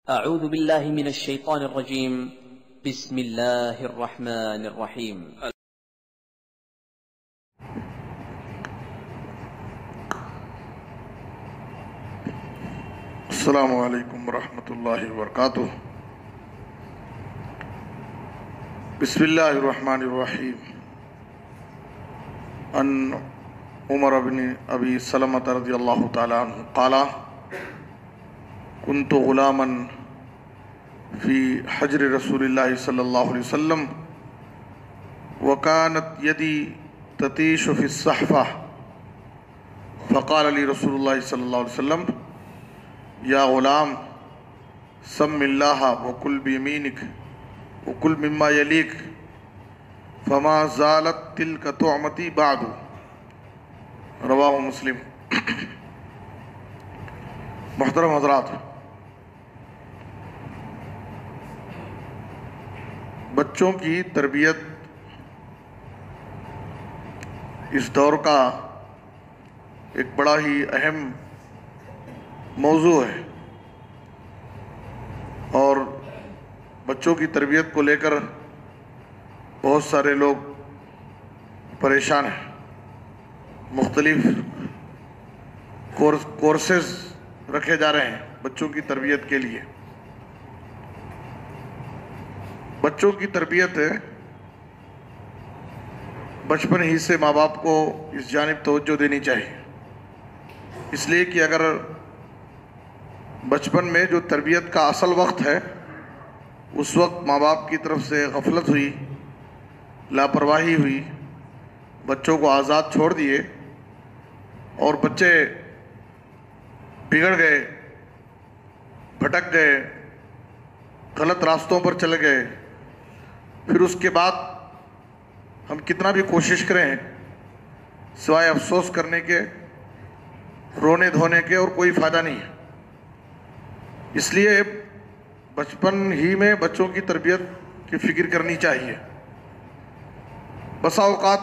أعوذ بالله من الشيطان الرجيم. بسم الله الرحمن الرحيم. السلام علیکم ورحمۃ اللہ وبرکاتہ. بسم اللہ الرحمن الرحیم. ان عمر بن ابی سلمۃ رضی اللہ تعالی عنہ قال كنت غلاما فی حجر رسول اللہ صلی اللہ علیہ وسلم وكانت یدی تطیش فی الصحفہ فقال لی رسول اللہ صلی اللہ علیہ وسلم یا غلام سم اللہ وکل بیمینک وکل مما یلیک فما زالت تلک طعمتی بعد. رواہ مسلم. محترم حضرات، بچوں کی تربیت اس دور کا ایک بڑا ہی اہم موضوع ہے، اور بچوں کی تربیت کو لے کر بہت سارے لوگ پریشان ہیں. مختلف کورسز رکھے جا رہے ہیں بچوں کی تربیت کے لیے. بچوں کی تربیت بچپن ہی سے ماں باپ کو اس جانب توجہ دینی چاہیے، اس لیے کہ اگر بچپن میں جو تربیت کا اصل وقت ہے اس وقت ماں باپ کی طرف سے غفلت ہوئی، لاپرواہی ہوئی، بچوں کو آزاد چھوڑ دیے اور بچے بگڑ گئے، بھٹک گئے، غلط راستوں پر چلے گئے، پھر اس کے بعد ہم کتنا بھی کوشش کریں سوائے افسوس کرنے کے، رونے دھونے کے، اور کوئی فائدہ نہیں ہے. اس لیے بچپن ہی میں بچوں کی تربیت کی فکر کرنی چاہیے. بسا اوقات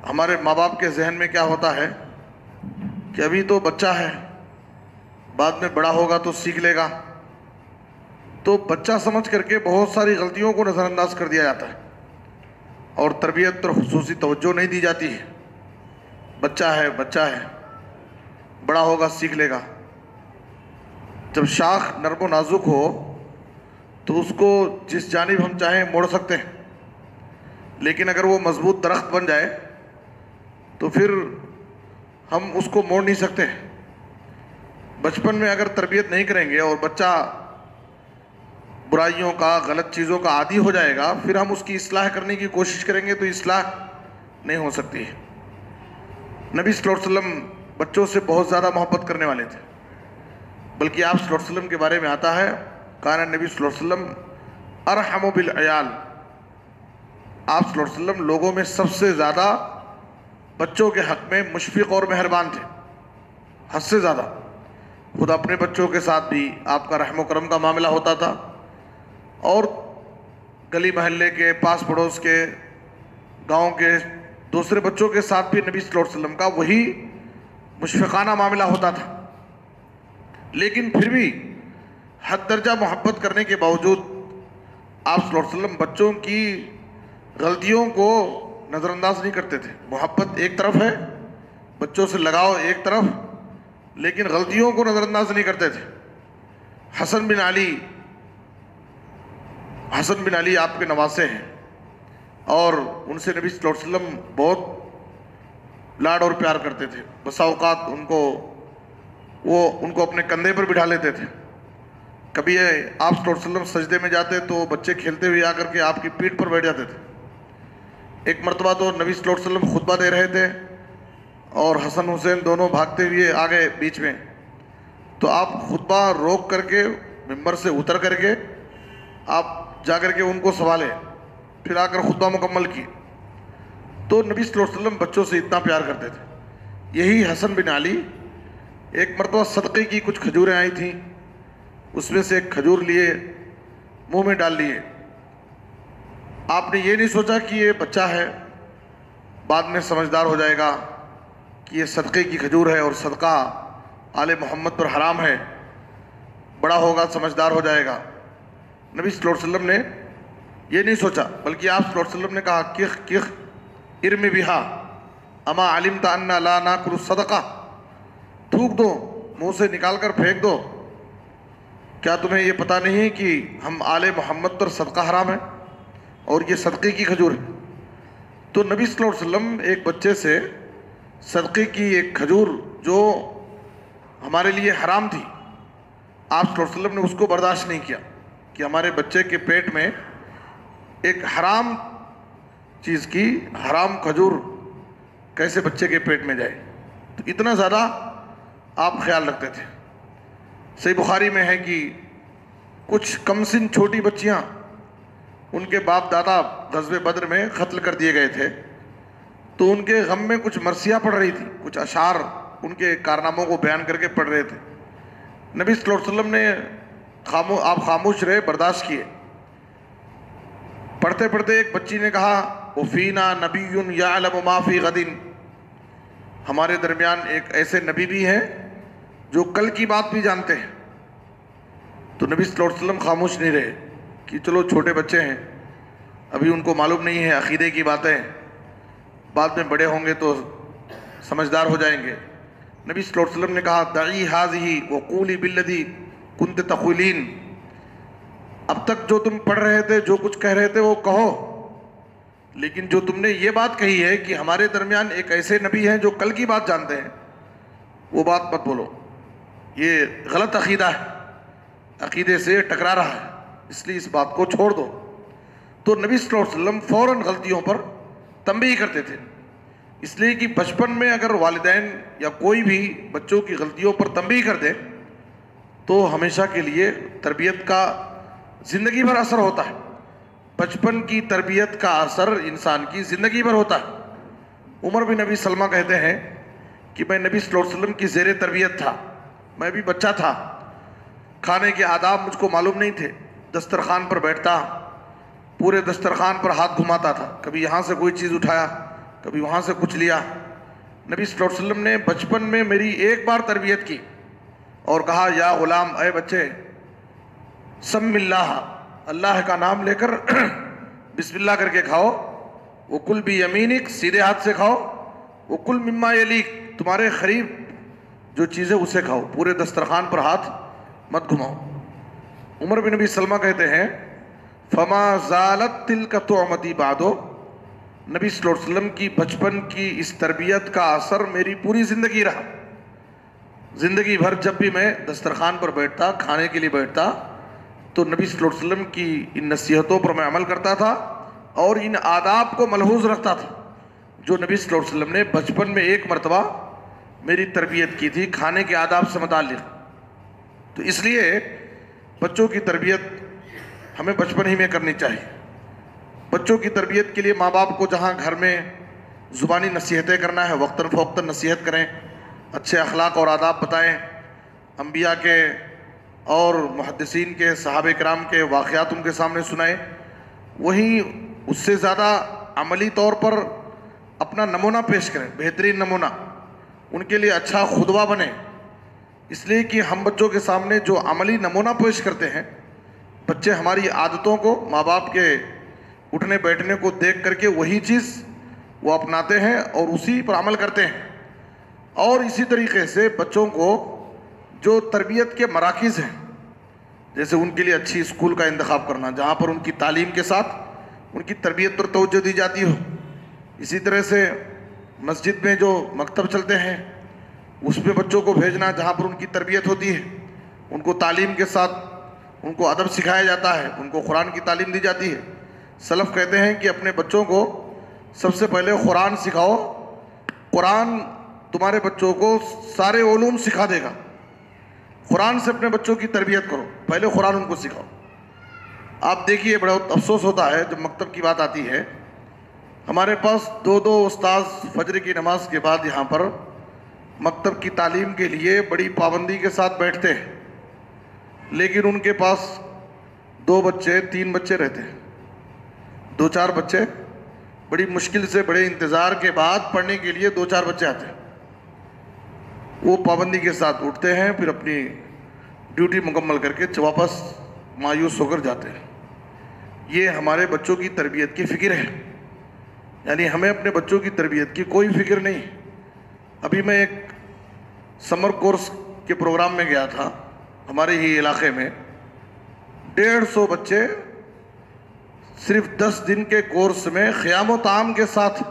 ہمارے ماں باپ کے ذہن میں کیا ہوتا ہے کہ ابھی تو بچہ ہے، بعد میں بڑا ہوگا تو سیکھ لے گا، تو بچہ سمجھ کر کے بہت ساری غلطیوں کو نظر انداز کر دیا جاتا ہے اور تربیت پر خصوصی توجہ نہیں دی جاتی ہے. بچہ ہے، بڑا ہوگا سیکھ لے گا. جب شاخ نرم و نازک ہو تو اس کو جس جانب ہم چاہیں موڑ سکتے ہیں، لیکن اگر وہ مضبوط درخت بن جائے تو پھر ہم اس کو موڑ نہیں سکتے. بچپن میں اگر تربیت نہیں کریں گے اور بچہ برائیوں کا، غلط چیزوں کا عادی ہو جائے گا، پھر ہم اس کی اصلاح کرنے کی کوشش کریں گے تو اصلاح نہیں ہو سکتی. نبی صلی اللہ علیہ وسلم بچوں سے بہت زیادہ محبت کرنے والے تھے، بلکہ آپ صلی اللہ علیہ وسلم کے بارے میں آتا ہے کان نبی صلی اللہ علیہ وسلم ارحم بالعیال. آپ صلی اللہ علیہ وسلم لوگوں میں سب سے زیادہ بچوں کے حق میں مشفق اور مہربان تھے، حد سے زیادہ. خود اپنے بچوں کے ساتھ بھی آپ کا رحم و کرم کا معاملہ ہوتا تھا، اور گلی محلے کے، پاس پڑوس کے، گاؤں کے دوسرے بچوں کے ساتھ بھی نبی صلی اللہ علیہ وسلم کا وہی مشفقانہ معاملہ ہوتا تھا. لیکن پھر بھی حد درجہ محبت کرنے کے باوجود آپ صلی اللہ علیہ وسلم بچوں کی غلطیوں کو نظر انداز نہیں کرتے تھے. محبت ایک طرف ہے، بچوں سے لگاؤ ایک طرف، لیکن غلطیوں کو نظر انداز نہیں کرتے تھے. حسن بن علی آپ کے نواسے ہیں، اور ان سے نبی صلی اللہ علیہ وسلم بہت لاڈ اور پیار کرتے تھے. بسا اوقات ان کو اپنے کندھے پر بٹھا لیتے تھے. کبھی آپ صلی اللہ علیہ وسلم سجدے میں جاتے تو بچے کھیلتے ہوئے آ کر کے آپ کی پیٹھ پر بیٹھ جاتے تھے. ایک مرتبہ تو نبی صلی اللہ علیہ وسلم خطبہ دے رہے تھے اور حسن حسین دونوں بھاگتے ہوئے آ گئے بیچ میں، تو آپ خطبہ روک کر کے ممبر سے اتر کر کے آپ جا کر کے ان کو سنبھالے، پھر آ کر خطبہ مکمل کی. تو نبی صلی اللہ علیہ وسلم بچوں سے اتنا پیار کرتے تھے. یہی حسن بن علی ایک مرتبہ صدقے کی کچھ کھجوریں آئی تھیں، اس میں سے ایک کھجور لیے، منہ میں ڈال لیے. آپ نے یہ نہیں سوچا کہ یہ بچہ ہے، بعد میں سمجھدار ہو جائے گا کہ یہ صدقے کی کھجور ہے اور صدقہ آل محمد پر حرام ہے. بڑا ہوگا سمجھدار ہو جائے گا. نبی صلی اللہ علیہ وسلم نے یہ نہیں سوچا، بلکہ آپ صلی اللہ علیہ وسلم نے کہا کخ کخ ارم بہا اما علمت انا لا ناکل الصدقہ، تھوک دو، منہ سے نکال کر پھینک دو، کیا تمہیں یہ پتہ نہیں کہ ہم آل محمد پر صدقہ حرام ہے اور یہ صدقے کی کھجور ہے؟ تو نبی صلی اللہ علیہ وسلم ایک بچے سے صدقے کی ایک کھجور جو ہمارے لیے حرام تھی، آپ صلی اللہ علیہ وسلم نے اس کو برداشت نہیں کیا کہ ہمارے بچے کے پیٹ میں ایک حرام چیز کی حرام کھجور کیسے بچے کے پیٹ میں جائے. تو اتنا زیادہ آپ خیال رکھتے تھے. صحیح بخاری میں ہے کہ کچھ کم سن چھوٹی بچیاں ان کے باپ دادا غزوہ بدر میں قتل کر دیے گئے تھے، تو ان کے غم میں کچھ مرثیہ پڑھ رہی تھی، کچھ اشعار ان کے کارناموں کو بیان کر کے پڑھ رہے تھے. نبی صلی اللہ علیہ وسلم نے آپ خاموش رہے، برداشت کیے. پڑھتے پڑھتے ایک بچی نے کہا وَفِينَا نَبِيٌّ يَعْلَمُ مَا فِي غَدٍ، ہمارے درمیان ایک ایسے نبی بھی ہیں جو کل کی بات بھی جانتے ہیں. تو نبی صلی اللہ علیہ وسلم خاموش نہیں رہے کہ چلو چھوٹے بچے ہیں، ابھی ان کو معلوم نہیں ہے عقیدے کی باتیں، بعد میں بڑے ہوں گے تو سمجھدار ہو جائیں گے. نبی صلی اللہ علیہ وسلم نے کہا دعی هذه وقولی بالذی کنت تقولین، اب تک جو تم پڑھ رہے تھے، جو کچھ کہہ رہے تھے وہ کہو، لیکن جو تم نے یہ بات کہی ہے کہ ہمارے درمیان ایک ایسے نبی ہیں جو کل کی بات جانتے ہیں، وہ بات مت بولو، یہ غلط عقیدہ ہے، عقیدے سے ٹکرا رہا ہے، اس لیے اس بات کو چھوڑ دو. تو نبی صلی اللہ علیہ وسلم فوراً غلطیوں پر تنبیہ کرتے تھے، اس لیے کہ بچپن میں اگر والدین یا کوئی بھی بچوں کی غلطیوں پر تنبیہ کر دے تو ہمیشہ کے لیے تربیت کا زندگی بھر اثر ہوتا ہے. بچپن کی تربیت کا اثر انسان کی زندگی بھر ہوتا ہے. عمر بن ابی سلمہ کہتے ہیں کہ میں نبی صلی اللہ علیہ وسلم کی زیر تربیت تھا، میں بھی بچہ تھا، کھانے کے آداب مجھ کو معلوم نہیں تھے، دسترخوان پر بیٹھتا، پورے دسترخوان پر ہاتھ گھماتا تھا، کبھی یہاں سے کوئی چیز اٹھایا، کبھی وہاں سے کچھ لیا. نبی صلی اللہ علیہ وسلم نے بچپن میں میری ایک بار تربیت کی اور کہا یا غلام، اے بچے، سم اللہ، اللہ کا نام لے کر بسم اللہ کر کے کھاؤ، وکل بیمینک، سیدھے ہاتھ سے کھاؤ، وکل مما یلیک، تمہارے قریب جو چیزیں اسے کھاؤ، پورے دسترخوان پر ہاتھ مت گھماؤ. عمر بن ابی سلمہ کہتے ہیں فما زالت تلک طعمتی بعدو، نبی صلی اللہ علیہ وسلم کی بچپن کی اس تربیت کا اثر میری پوری زندگی رہا. زندگی بھر جب بھی میں دسترخوان پر بیٹھتا، کھانے کے لیے بیٹھتا، تو نبی صلی اللہ علیہ وسلم کی ان نصیحتوں پر میں عمل کرتا تھا اور ان آداب کو ملحوظ رکھتا تھا جو نبی صلی اللہ علیہ وسلم نے بچپن میں ایک مرتبہ میری تربیت کی تھی کھانے کے آداب سے متعلق. تو اس لیے بچوں کی تربیت ہمیں بچپن ہی میں کرنی چاہیے. بچوں کی تربیت کے لیے ماں باپ کو جہاں گھر میں زبانی نصیحتیں کرنا ہے، وقتاً فوقتاً نصیحت کریں، اچھے اخلاق اور آداب بتائیں، انبیاء کے اور محدثین کے، صحابہ کرام کے واقعات ان کے سامنے سنائیں. وہیں اس سے زیادہ عملی طور پر اپنا نمونہ پیش کریں، بہترین نمونہ، ان کے لیے اچھا خطبہ بنے. اس لیے کہ ہم بچوں کے سامنے جو عملی نمونہ پیش کرتے ہیں، بچے ہماری عادتوں کو، ماں باپ کے اٹھنے بیٹھنے کو دیکھ کر کے وہی چیز وہ اپناتے ہیں اور اسی پر عمل کرتے ہیں. اور اسی طریقے سے بچوں کو جو تربیت کے مراکز ہیں، جیسے ان کے لیے اچھی اسکول کا انتخاب کرنا جہاں پر ان کی تعلیم کے ساتھ ان کی تربیت پر توجہ دی جاتی ہو. اسی طرح سے مسجد میں جو مکتب چلتے ہیں اس پہ بچوں کو بھیجنا جہاں پر ان کی تربیت ہوتی ہے، ان کو تعلیم کے ساتھ ان کو ادب سکھایا جاتا ہے، ان کو قرآن کی تعلیم دی جاتی ہے. سلف کہتے ہیں کہ اپنے بچوں کو سب سے پہلے قرآن سکھاؤ، قرآن تمہارے بچوں کو سارے علوم سکھا دے گا. قرآن سے اپنے بچوں کی تربیت کرو، پہلے قرآن ان کو سکھاؤ. آپ دیکھیے بڑا افسوس ہوتا ہے جب مکتب کی بات آتی ہے، ہمارے پاس دو استاذ فجر کی نماز کے بعد یہاں پر مکتب کی تعلیم کے لیے بڑی پابندی کے ساتھ بیٹھتے ہیں، لیکن ان کے پاس 2 بچے 3 بچے رہتے ہیں، 2-4 بچے بڑی مشکل سے بڑے انتظار کے بعد پڑھنے کے لیے 2-4 بچے آتے ہیں. وہ پابندی کے ساتھ اٹھتے ہیں، پھر اپنی ڈیوٹی مکمل کر کے واپس مایوس ہو کر جاتے ہیں. یہ ہمارے بچوں کی تربیت کی فکر ہے. یعنی ہمیں اپنے بچوں کی تربیت کی کوئی فکر نہیں. ابھی میں ایک سمر کورس کے پروگرام میں گیا تھا ہمارے ہی علاقے میں. 150 بچے صرف 10 دن کے کورس میں خیام و طعام کے ساتھ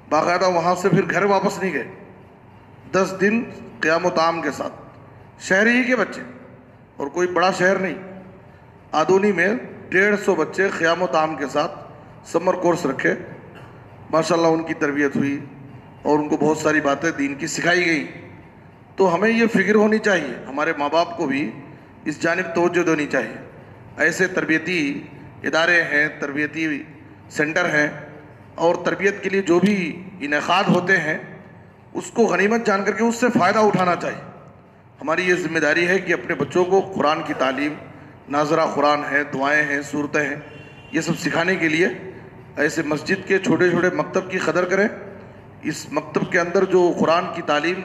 باقاعدہ وہاں سے پھر گھر واپس نہیں گئے. 10 دن قیام و طعام کے ساتھ. شہر ہی کے بچے اور کوئی بڑا شہر نہیں. آدونی میں 150 بچے خیام و طعام کے ساتھ سمر کورس رکھے. ماشاءاللہ ان کی تربیت ہوئی اور ان کو بہت ساری باتیں دین کی سکھائی گئی. تو ہمیں یہ فکر ہونی چاہیے, ہمارے ماں باپ کو بھی اس جانب توجہ دینی چاہیے. ایسے تربیتی ادارے ہیں, تربیتی سینٹر ہیں, اور تربیت کے لیے جو بھی انعقاد ہوتے ہیں اس کو غنیمت جان کر کے اس سے فائدہ اٹھانا چاہیے. ہماری یہ ذمہ داری ہے کہ اپنے بچوں کو قرآن کی تعلیم, ناظرہ قرآن ہے, دعائیں ہیں, صورتیں ہیں, یہ سب سکھانے کے لیے ایسے مسجد کے چھوٹے چھوٹے مکتب کی قدر کریں. اس مکتب کے اندر جو قرآن کی تعلیم,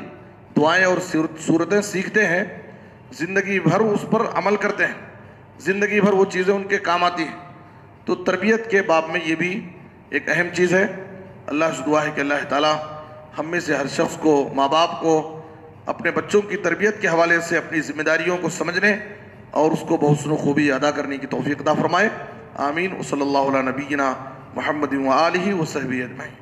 دعائیں اور صورتیں سیکھتے ہیں, زندگی بھر اس پر عمل کرتے ہیں, زندگی بھر وہ چیزیں ان کے کام آتی ہیں. تو تربیت کے باب میں یہ بھی ایک اہم چیز ہے. اللہ سے دعا ہے کہ اللہ تعالیٰ ہم میں سے ہر شخص کو, ماں باپ کو اپنے بچوں کی تربیت کے حوالے سے اپنی ذمہ داریوں کو سمجھنے اور اس کو بحسن و خوبی ادا کرنے کی توفیق عطا فرمائے. آمین. وصلی اللہ علی نبینا محمد و آلہ و صحبہ اجمعین.